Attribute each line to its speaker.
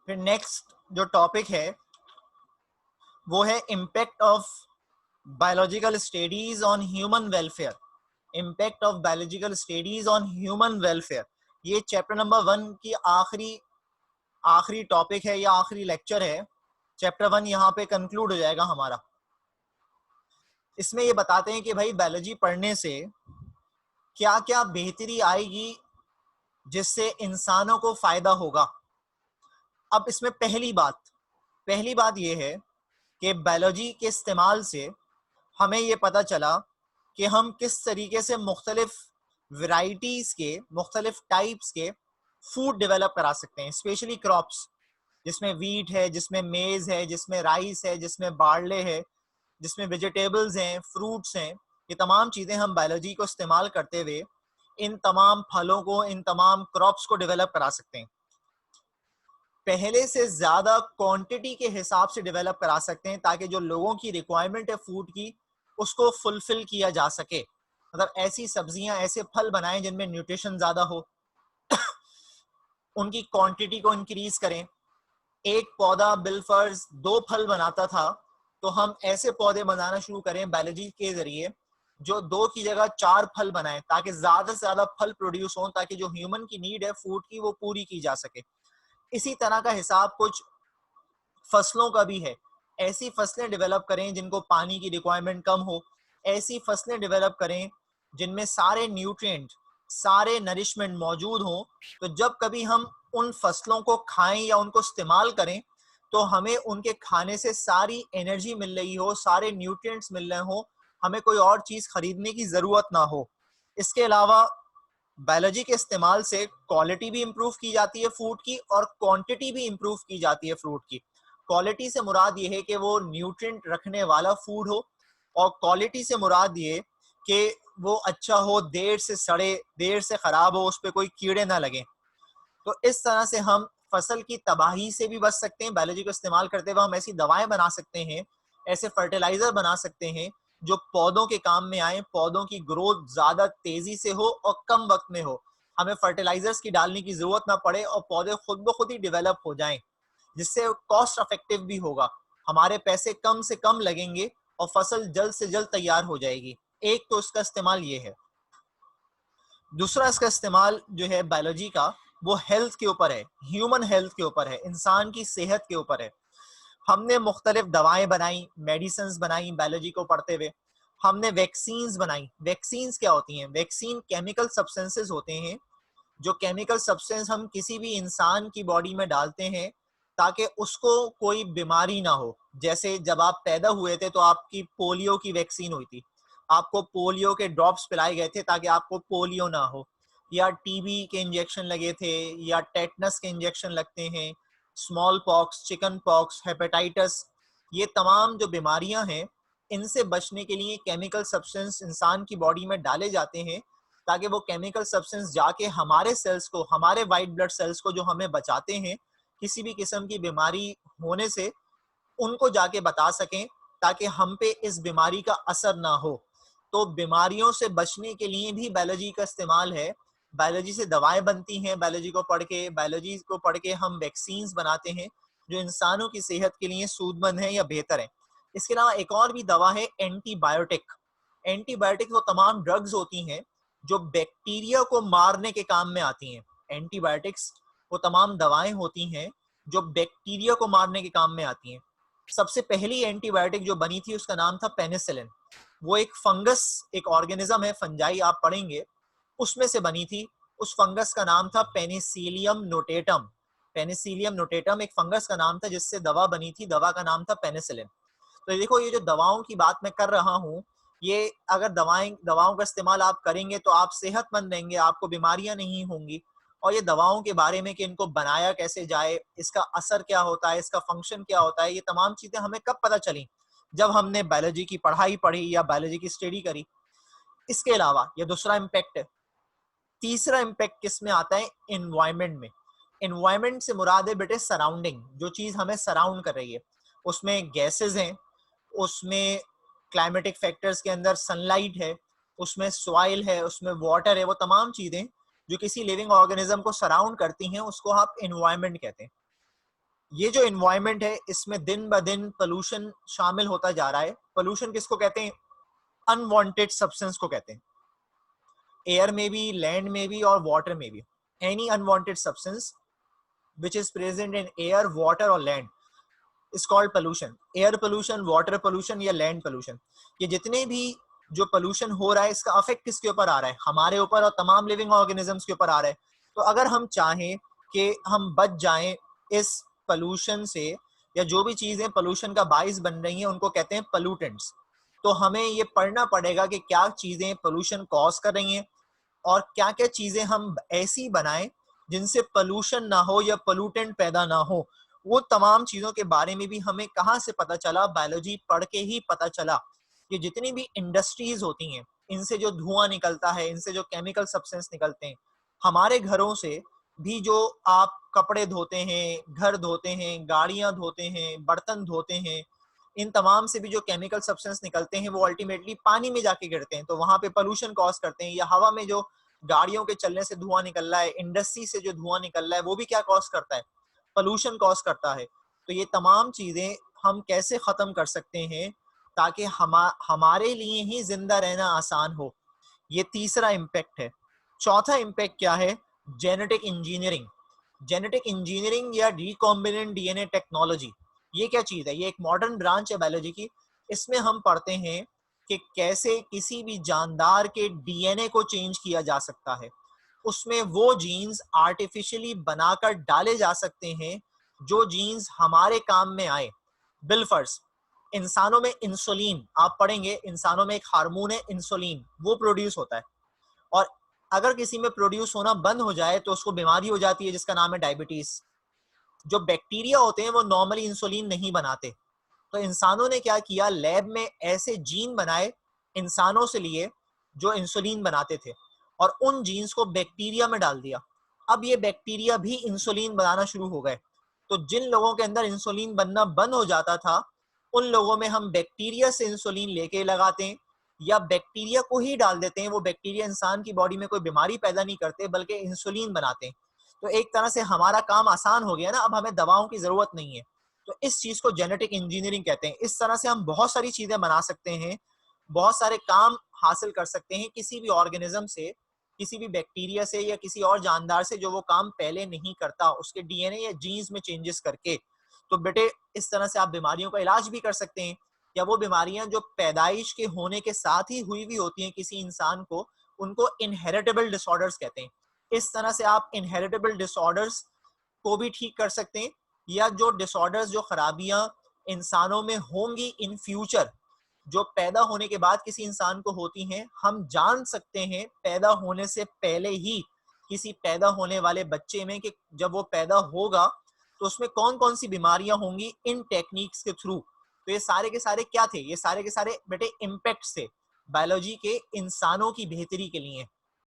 Speaker 1: फिर नेक्स्ट जो टॉपिक है वो है impact of biological studies on human welfare. Impact of biological studies on human welfare, ये चैप्टर नंबर 1 की आखिरी टॉपिक है या आखिरी लेक्चर है। चैप्टर 1 यहाँ पे कंक्लूड हो जाएगा हमारा। इसमें ये बताते हैं कि भाई बायोलॉजी पढ़ने से क्या क्या बेहतरी आएगी जिससे इंसानों को फायदा होगा। अब इसमें पहली बात ये है कि बायोलॉजी के इस्तेमाल से हमें ये पता चला कि हम किस तरीके से मुख्तलिफ वैरायटीज के, मुख्तलिफ टाइप्स के फूड डेवलप करा सकते हैं, स्पेशली क्रॉप्स जिसमें वीट है, जिसमें मेज है, जिसमें राइस है, जिसमें बार्ले है, जिसमें वेजिटेबल्स हैं, फ्रूट्स हैं। ये तमाम चीज़ें हम बायोलॉजी को इस्तेमाल करते हुए इन तमाम फलों को, इन तमाम क्रॉप्स को डेवलप करा सकते हैं। पहले से ज़्यादा क्वांटिटी के हिसाब से डेवलप करा सकते हैं ताकि जो लोगों की रिक्वायरमेंट है फूड की उसको फुलफिल किया जा सके। मतलब ऐसी सब्जियां, ऐसे फल बनाएं जिनमें न्यूट्रिशन ज़्यादा हो, उनकी क्वांटिटी को इंक्रीज करें। एक पौधा बिलफर्ज 2 फल बनाता था, तो हम ऐसे पौधे बनाना शुरू करें बायोलॉजी के जरिए जो 2 की जगह 4 फल बनाएं ताकि ज्यादा से ज्यादा फल प्रोड्यूस हो, ताकि जो ह्यूमन की नीड है फूड की वो पूरी की जा सके। इसी तरह का हिसाब कुछ फसलों का भी है। ऐसी फसलें डेवलप करें जिनको पानी की रिक्वायरमेंट कम हो, ऐसी फसलें डेवलप करें जिनमें सारे न्यूट्रिएंट, सारे नरिशमेंट मौजूद हों। तो जब कभी हम उन फसलों को खाएं या उनको इस्तेमाल करें तो हमें उनके खाने से सारी एनर्जी मिल रही हो, सारे न्यूट्रिएंट्स मिल रहे हो, हमें कोई और चीज खरीदने की जरूरत ना हो। इसके अलावा बायोलॉजी के इस्तेमाल से क्वालिटी भी इंप्रूव की जाती है फूड की और क्वांटिटी भी इंप्रूव की जाती है फ्रूट की। क्वालिटी से मुराद ये है कि वो न्यूट्रिएंट रखने वाला फूड हो, और क्वालिटी से मुराद ये कि वो अच्छा हो, देर से सड़े, देर से खराब हो, उस पर कोई कीड़े ना लगे। तो इस तरह से हम फसल की तबाही से भी बच सकते हैं। बायोलॉजी को इस्तेमाल करते हुए हम ऐसी दवाएं बना सकते हैं, ऐसे फर्टिलाइजर बना सकते हैं जो पौधों के काम में आए, पौधों की ग्रोथ ज्यादा तेजी से हो और कम वक्त में हो। हमें फर्टिलाइजर्स की डालने की जरूरत ना पड़े और पौधे खुद ब खुद ही डेवलप हो जाएं, जिससे कॉस्ट इफेक्टिव भी होगा, हमारे पैसे कम से कम लगेंगे और फसल जल्द से जल्द तैयार हो जाएगी। एक तो इसका इस्तेमाल ये है। दूसरा इसका इस्तेमाल जो है बायोलॉजी का, वो हेल्थ के ऊपर है, ह्यूमन हेल्थ के ऊपर है, इंसान की सेहत के ऊपर है। हमने मुख्तलिफ दवाएं बनाई, मेडिसिन बनाई बायोलॉजी को पढ़ते हुए। हमने वैक्सीन्स बनाई। वैक्सीन्स क्या होती हैं? वैक्सीन केमिकल सब्सटेंसेस होते हैं, जो केमिकल सब्सटेंस हम किसी भी इंसान की बॉडी में डालते हैं ताकि उसको कोई बीमारी ना हो। जैसे जब आप पैदा हुए थे तो आपकी पोलियो की वैक्सीन हुई थी, आपको पोलियो के ड्रॉप्स पिलाए गए थे ताकि आपको पोलियो ना हो, या टीबी के इंजेक्शन लगे थे, या टेटनस के इंजेक्शन लगते हैं, small pox, chicken pox, hepatitis. ये तमाम जो बीमारियां हैं इनसे बचने के लिए केमिकल सब्सटेंस इंसान की बॉडी में डाले जाते हैं ताकि वो केमिकल सब्सटेंस जाके हमारे सेल्स को, हमारे वाइट ब्लड सेल्स को जो हमें बचाते हैं किसी भी किस्म की बीमारी होने से, उनको जाके बता सकें ताकि हम पे इस बीमारी का असर ना हो। तो बीमारियों से बचने के लिए भी बायोलॉजी का इस्तेमाल है। बायोलॉजी से दवाएं बनती हैं, बायोलॉजी को पढ़ के हम वैक्सीन्स बनाते हैं जो इंसानों की सेहत के लिए सूदमंद है या बेहतर है। इसके अलावा एक और भी दवा है एंटीबायोटिक। एंटीबायोटिक वो तमाम ड्रग्स होती हैं जो बैक्टीरिया को मारने के काम में आती हैं। एंटीबायोटिक्स वो तमाम दवाएं होती हैं जो बैक्टीरिया को मारने के काम में आती हैं। सबसे पहली एंटीबायोटिक जो बनी थी उसका नाम था पेनिसिलिन। वो एक फंगस, एक ऑर्गेनिज्म है, फंजाई आप पढ़ेंगे, उसमें से बनी थी। उस फंगस का नाम था पेनिसिलियम नोटेटम। पेनिसिलियम नोटेटम एक फंगस का नाम था जिससे दवा बनी थी, दवा का नाम था पेनिसिलिन। तो देखो, ये जो दवाओं की बात मैं कर रहा हूँ, ये अगर दवाओं का इस्तेमाल आप करेंगे तो आप सेहतमंद रहेंगे, आपको बीमारियां नहीं होंगी। और ये दवाओं के बारे में कि इनको बनाया कैसे जाए, इसका असर क्या होता है, इसका फंक्शन क्या होता है, ये तमाम चीजें हमें कब पता चली? जब हमने बायोलॉजी की पढ़ाई पढ़ी या बायोलॉजी की स्टडी करी। इसके अलावा ये दूसरा इम्पैक्ट है। तीसरा इम्पैक्ट किस में आता है? एनवायरमेंट में। एनवायरमेंट से मुराद है बेटे सराउंडिंग, जो चीज हमें सराउंड कर रही है। उसमें गैसेस हैं, उसमें क्लाइमेटिक फैक्टर्स के अंदर सनलाइट है, उसमें सॉइल है, उसमें वाटर है। वो तमाम चीजें जो किसी लिविंग ऑर्गेनिज्म को सराउंड करती हैं उसको आप एनवायरनमेंट कहते हैं। ये जो एनवायरनमेंट है इसमें दिन ब दिन पोल्यूशन शामिल होता जा रहा है। पोल्यूशन किसको कहते हैं? अनवांटेड सब्सटेंस को कहते हैं। एयर में भी, लैंड में भी और वाटर में भी। Any unwanted substance which is present in air, water और land is called pollution. Air pollution, water pollution या land pollution, ये जितने भी जो pollution हो रहा है इसका अफेक्ट किसके ऊपर आ रहा है? हमारे ऊपर और तमाम लिविंग ऑर्गेनिजम्स के ऊपर आ रहा है। तो अगर हम चाहें कि हम बच जाएं इस pollution से, या जो भी चीजें pollution का बाइस बन रही हैं उनको कहते हैं pollutants, तो हमें ये पढ़ना पड़ेगा कि क्या चीजें pollution कॉज कर रही हैं और क्या क्या चीजें हम ऐसी बनाएं जिनसे पोल्यूशन ना हो या पोल्यूटेंट पैदा ना हो। वो तमाम चीजों के बारे में भी हमें कहाँ से पता चला? बायोलॉजी पढ़ के ही पता चला। कि जितनी भी इंडस्ट्रीज होती हैं, इनसे जो धुआं निकलता है, इनसे जो केमिकल सब्सटेंस निकलते हैं, हमारे घरों से भी जो आप कपड़े धोते हैं, घर धोते हैं, गाड़ियां धोते हैं, बर्तन धोते हैं, इन तमाम से भी जो केमिकल सब्सटेंस निकलते हैं वो अल्टीमेटली पानी में जाके गिरते हैं, तो वहां पे पोल्यूशन कॉज करते हैं। या हवा में जो गाड़ियों के चलने से धुआं निकल रहा है, इंडस्ट्री से जो धुआं निकल रहा है, वो भी क्या कॉज करता है? पोल्यूशन कॉज करता है। तो ये तमाम चीजें हम कैसे खत्म कर सकते हैं ताकि हमारे लिए ही जिंदा रहना आसान हो? ये तीसरा इम्पैक्ट है। चौथा इम्पैक्ट क्या है? Genetic engineering. जेनेटिक इंजीनियरिंग या रिकॉम्बिनेंट डीएनए टेक्नोलॉजी, ये क्या चीज है? ये एक मॉडर्न ब्रांच है बायोलॉजी की। इसमें हम पढ़ते हैं कि कैसे किसी भी जानदार के डीएनए को चेंज किया जा सकता है, उसमें वो जीन्स आर्टिफिशियली बनाकर डाले जा सकते हैं जो जीन्स हमारे काम में आए। बिलफर्स, इंसानों में इंसुलिन, आप पढ़ेंगे इंसानों में एक हार्मोन है इंसुलिन, वो प्रोड्यूस होता है, और अगर किसी में प्रोड्यूस होना बंद हो जाए तो उसको बीमारी हो जाती है जिसका नाम है डायबिटीज। जो बैक्टीरिया होते हैं वो नॉर्मली इंसुलिन नहीं बनाते, तो इंसानों ने क्या किया, लैब में ऐसे जीन बनाए इंसानों से लिए जो इंसुलिन बनाते थे, और उन जीन्स को बैक्टीरिया में डाल दिया। अब ये बैक्टीरिया भी इंसुलिन बनाना शुरू हो गए। तो जिन लोगों के अंदर इंसुलिन बनना बंद हो जाता था, उन लोगों में हम बैक्टीरिया से इंसुलिन लेके लगाते हैं या बैक्टीरिया को ही डाल देते हैं। वो बैक्टीरिया इंसान की बॉडी में कोई बीमारी पैदा नहीं करते बल्कि इंसुलिन बनाते हैं। तो एक तरह से हमारा काम आसान हो गया ना, अब हमें दवाओं की जरूरत नहीं है। तो इस चीज को जेनेटिक इंजीनियरिंग कहते हैं। इस तरह से हम बहुत सारी चीजें बना सकते हैं, बहुत सारे काम हासिल कर सकते हैं किसी भी ऑर्गेनिज्म से, किसी भी बैक्टीरिया से या किसी और जानदार से जो वो काम पहले नहीं करता, उसके डीएनए या जीन्स में चेंजेस करके। तो बेटे इस तरह से आप बीमारियों का इलाज भी कर सकते हैं, या वो बीमारियां जो पैदाइश के होने के साथ ही हुई भी होती हैं किसी इंसान को, उनको इनहेरिटेबल डिसऑर्डर्स कहते हैं। इस तरह से आप इनहेरिटेबल डिसऑर्डर्स को भी ठीक कर सकते हैं, या जो डिसऑर्डर्स, जो खराबियां इंसानों में होंगी इन फ्यूचर, जो पैदा होने के बाद किसी इंसान को होती हैं, हम जान सकते हैं पैदा होने से पहले ही किसी पैदा होने वाले बच्चे में कि जब वो पैदा होगा तो उसमें कौन कौन सी बीमारियां होंगी इन टेक्निक्स के थ्रू। तो ये सारे के सारे क्या थे? ये सारे के सारे बेटे इम्पैक्ट थे बायोलॉजी के इंसानों की बेहतरी के लिए।